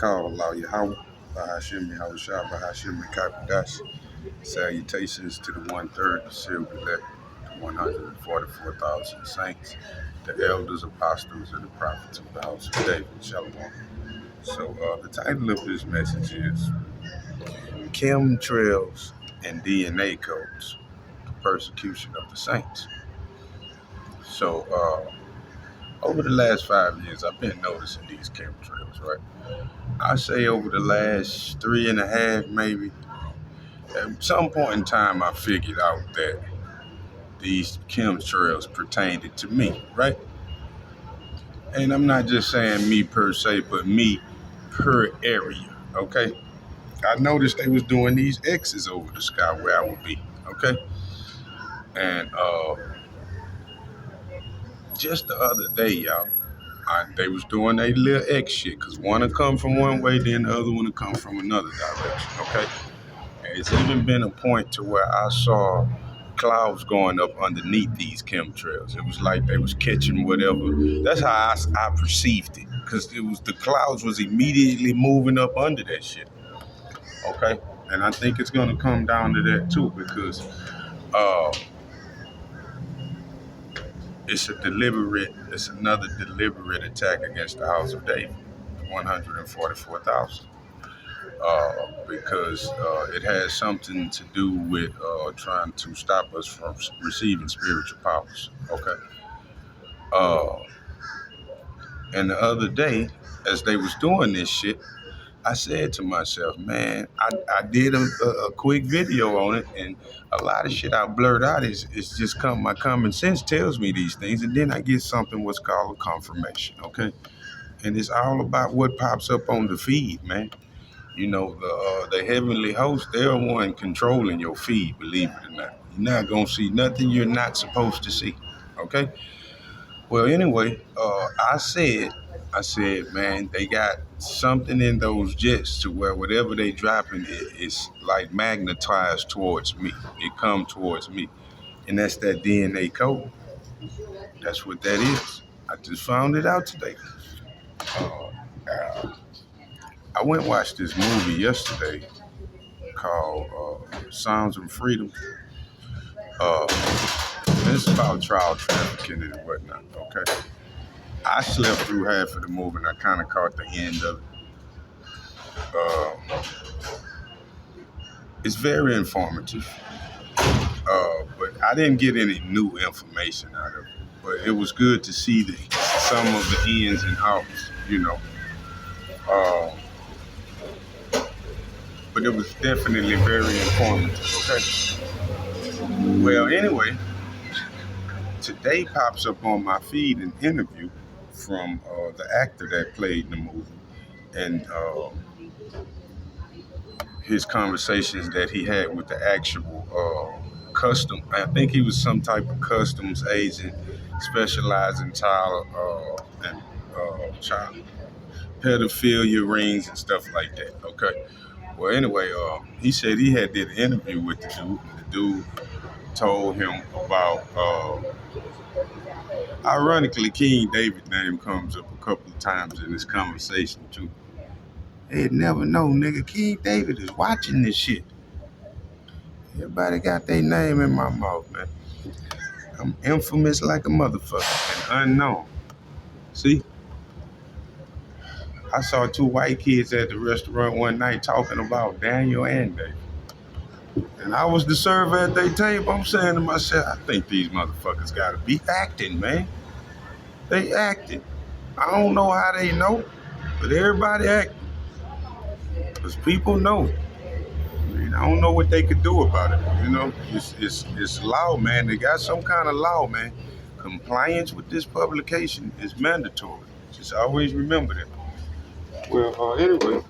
Call Allah Yahweh, Bahashim Yahushua, Bahashim Kakadash. Salutations to the 1/3, the sealed elect, the 144,000 saints, the elders, apostles, and the prophets of the house of David. Shalom. So the title of this message is Chemtrails and DNA Codes, the persecution of the saints. So over the last 5 years, I've been noticing these chemtrails, right? I say over the last 3.5, maybe. At some point in time, I figured out that these chemtrails pertained to me, right? And I'm not just saying me per se, but me per area, okay? I noticed they was doing these X's over the sky where I would be, okay? And just the other day, y'all, they was doing a little X shit, because one will come from one way, then the other one will come from another direction, okay? And it's even been a point to where I saw clouds going up underneath these chemtrails. It was like they was catching whatever. That's how I perceived it, because it was the clouds was immediately moving up under that shit, okay? And I think it's going to come down to that too, because it's another deliberate attack against the house of David, 144,000. Because it has something to do with trying to stop us from receiving spiritual powers, okay? And the other day, as they was doing this shit, I said to myself, man, I did a quick video on it, and a lot of shit I blurred out is just my common sense tells me these things, and then I get something what's called a confirmation, okay? And it's all about what pops up on the feed, man. You know, the heavenly host, they're one controlling your feed, believe it or not. You're not gonna see nothing you're not supposed to see, okay? Well, anyway, I said, man, they got something in those jets to where whatever they dropping, it's like magnetized towards me. It come towards me. And that's that DNA code. That's what that is. I just found it out today. I went and watched this movie yesterday called Sounds of Freedom. It's about child trafficking and whatnot, okay? I slept through half of the movie and I kind of caught the end of it. It's very informative, but I didn't get any new information out of it. But it was good to see some of the ins and outs, you know. But it was definitely very informative, okay? Well, anyway, today pops up on my feed an interview from the actor that played in the movie, and his conversations that he had with the actual I think he was some type of customs agent specializing in child pedophilia rings and stuff like that, okay? Well, anyway, he said he had did an interview with the dude. The dude told him about, ironically, King David's name comes up a couple of times in this conversation too. They'd never know, nigga. King David is watching this shit. Everybody got their name in my mouth, man. I'm infamous like a motherfucker and unknown. See? I saw two white kids at the restaurant one night talking about Daniel and David. And I was the server at their table. I'm saying to myself, I think these motherfuckers gotta be acting, man. They acting. I don't know how they know, but everybody acting. Because people know. I mean, I don't know what they could do about it. You know, it's law, man. They got some kind of law, man. Compliance with this publication is mandatory. Just always remember that. Well, anyway,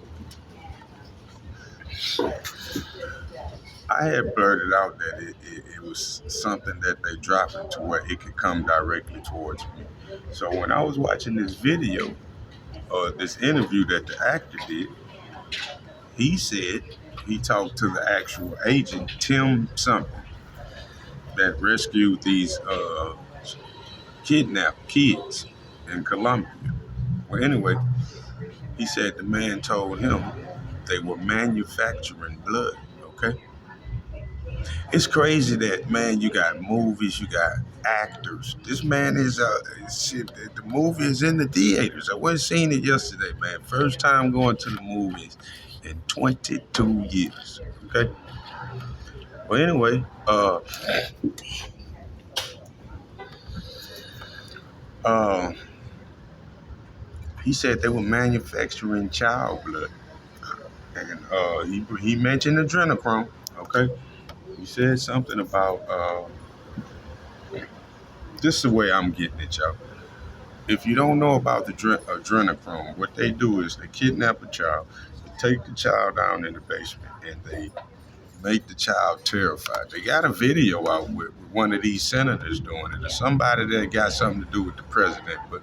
I had blurted out that it was something that they dropped to where it could come directly towards me. So when I was watching this video, this interview that the actor did, he said he talked to the actual agent, Tim something, that rescued these kidnapped kids in Colombia. Well, anyway, He said the man told him they were manufacturing blood. Okay, it's crazy that, man, you got movies, you got actors. This man is shit. The movie is in the theaters. I went seen it yesterday, man. First time going to the movies in 22 years. Okay. Well, anyway, uh, he said they were manufacturing child blood, and he mentioned adrenochrome. Okay, he said something about this is the way I'm getting it, y'all. If you don't know about the adrenochrome, what they do is they kidnap a child, they take the child down in the basement, and they make the child terrified. They got a video out with one of these senators doing it, or somebody that got something to do with the president. But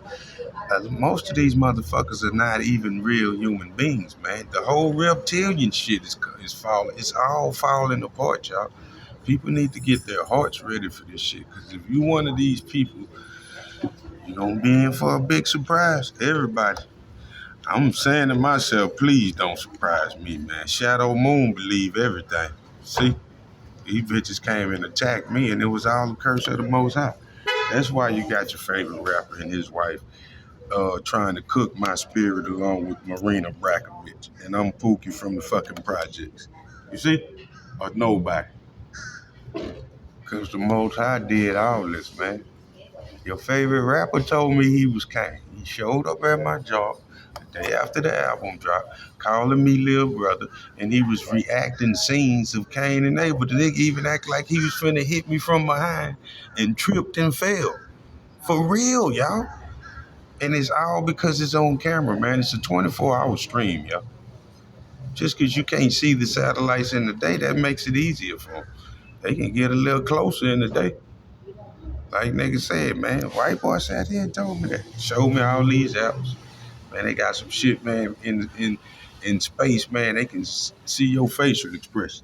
most of these motherfuckers are not even real human beings, man. The whole reptilian shit is falling. It's all falling apart, y'all. People need to get their hearts ready for this shit. Because if you one of these people, you're gonna be in for a big surprise. Everybody. I'm saying to myself, please don't surprise me, man. Shadow Moon believe everything. See? These bitches came and attacked me, and it was all the curse of the Most High. That's why you got your favorite rapper and his wife trying to cook my spirit along with Marina Brackovich. And I'm Pookie from the fucking projects. You see? Or nobody. Because the Most High did all this, man. Your favorite rapper told me he was Kane. He showed up at my job the day after the album dropped, calling me little brother, and he was reacting scenes of Cain and Abel. The nigga even act like he was finna hit me from behind and tripped and fell. For real, y'all. And it's all because it's on camera, man. It's a 24-hour stream, y'all. Just because you can't see the satellites in the day, that makes it easier for them. They can get a little closer in the day. Like nigga said, man, white boy sat here and told me that. Showed me all these apps. Man, they got some shit, man, in space, man. They can see your facial expressions.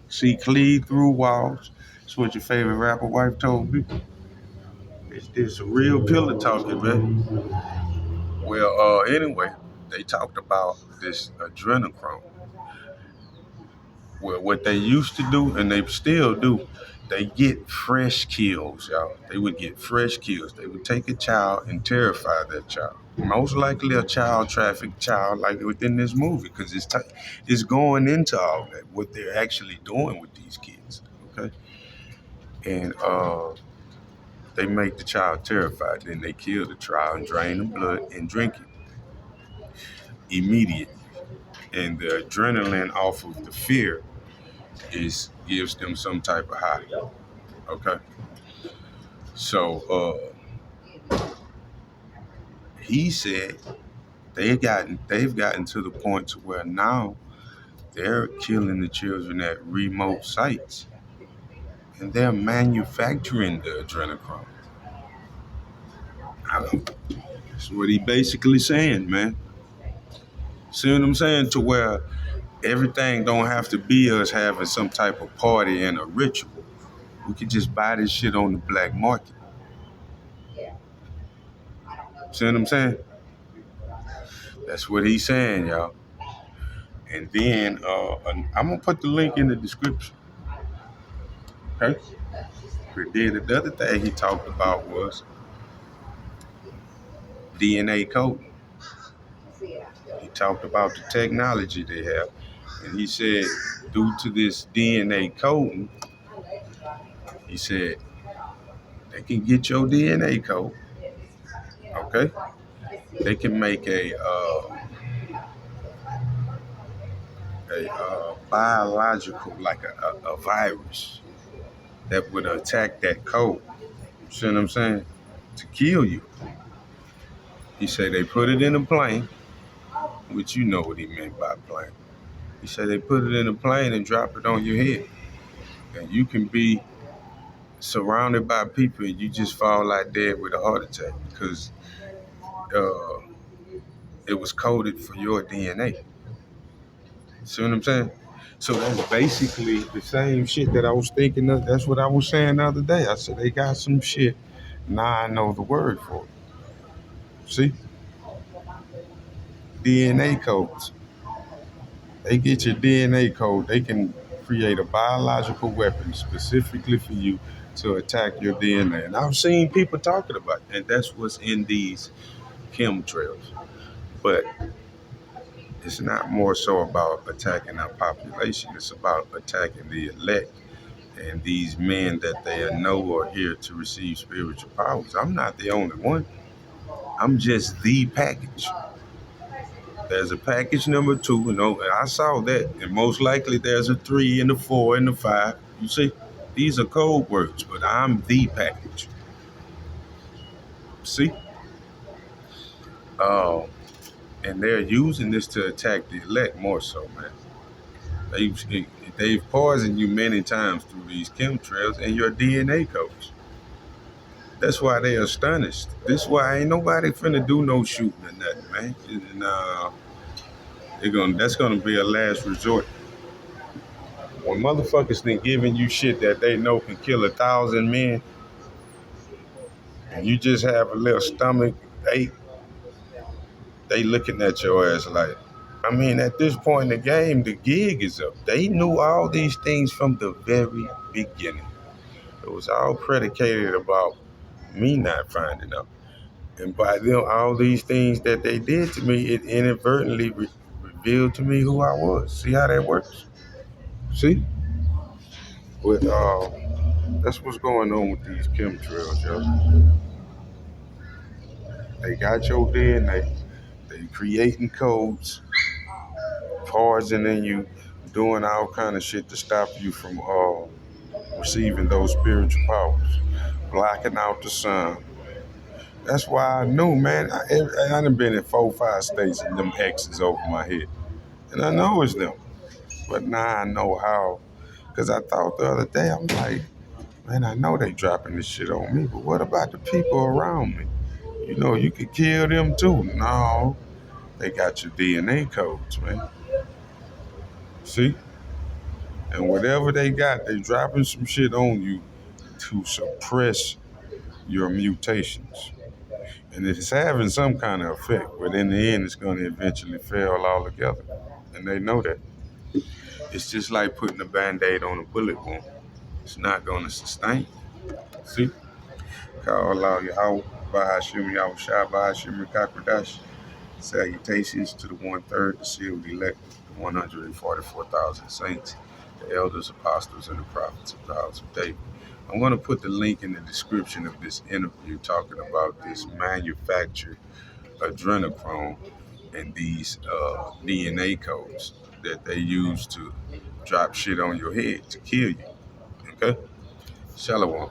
See cleave through walls. That's what your favorite rapper wife told me. It's a real pillar talking, man. Well, anyway, they talked about this adrenochrome. Well, what they used to do, and they still do, they get fresh kills, y'all. They would get fresh kills. They would take a child and terrify that child. Most likely a child trafficked child, like within this movie, because it's going into all that, what they're actually doing with these kids, okay? And they make the child terrified. Then they kill the child and drain the blood and drink it immediately. And the adrenaline off of the fear gives them some type of high. Okay. So he said they've gotten to the point to where now they're killing the children at remote sites. And they're manufacturing the adrenochrome. That's what he basically saying, man. See what I'm saying? To where everything don't have to be us having some type of party and a ritual. We can just buy this shit on the black market. See what I'm saying? That's what he's saying, y'all. And then I'm gonna put the link in the description. Okay? Then the other thing he talked about was DNA coding. He talked about the technology they have. And he said, due to this DNA coding, he said, they can get your DNA code. Okay? They can make a biological, like a virus that would attack that code. You see what I'm saying? To kill you. He said they put it in a plane, which you know what he meant by plane. He said they put it in a plane and drop it on your head. And you can be surrounded by people and you just fall like dead with a heart attack because it was coded for your DNA. See what I'm saying? So that's basically the same shit that I was thinking of. That's what I was saying the other day. I said they got some shit. Now I know the word for it. See? DNA codes. They get your DNA code. They can create a biological weapon specifically for you to attack your DNA. And I've seen people talking about it, and that's what's in these chemtrails. But it's not more so about attacking our population. It's about attacking the elect and these men that they know are here to receive spiritual powers. I'm not the only one. I'm just the package. There's a package number two, and I saw that. And most likely there's a three and a four and a five. You see, these are code words, but I'm the package. See? Uh, and they're using this to attack the elect more so, man. They've poisoned you many times through these chemtrails and your DNA codes. That's why they are astonished. This is why ain't nobody finna do no shooting or nothing, man. And that's gonna be a last resort. When motherfuckers been giving you shit that they know can kill 1,000 men, and you just have a little stomach ache, they looking at your ass like, I mean, at this point in the game, the gig is up. They knew all these things from the very beginning. It was all predicated about me not finding out. And by them, all these things that they did to me, it inadvertently revealed to me who I was. See how that works? See? But that's what's going on with these chemtrails, yo. They got your DNA. They creating codes, poisoning you, doing all kind of shit to stop you from receiving those spiritual powers, blocking out the sun. That's why I knew, man. I done been in 4, 5 states and them X's over my head. And I know it's them. But now I know how. Because I thought the other day, I'm like, man, I know they dropping this shit on me, but what about the people around me? You could kill them too. No, they got your DNA codes, man. See? And whatever they got, they dropping some shit on you to suppress your mutations. And it's having some kind of effect, but in the end, it's going to eventually fail altogether. And they know that. It's just like putting a band-aid on a bullet wound. It's not going to sustain. See? Call Allah Yahweh, Bahashim Yahweh Shai, Bahashim Rikakradash. Salutations to the 1/3, the sealed elect, the 144,000 saints, the elders, apostles, and the prophets of the house of David. I'm going to put the link in the description of this interview talking about this manufactured adrenochrome and these DNA codes that they use to drop shit on your head to kill you. Okay? Shalom.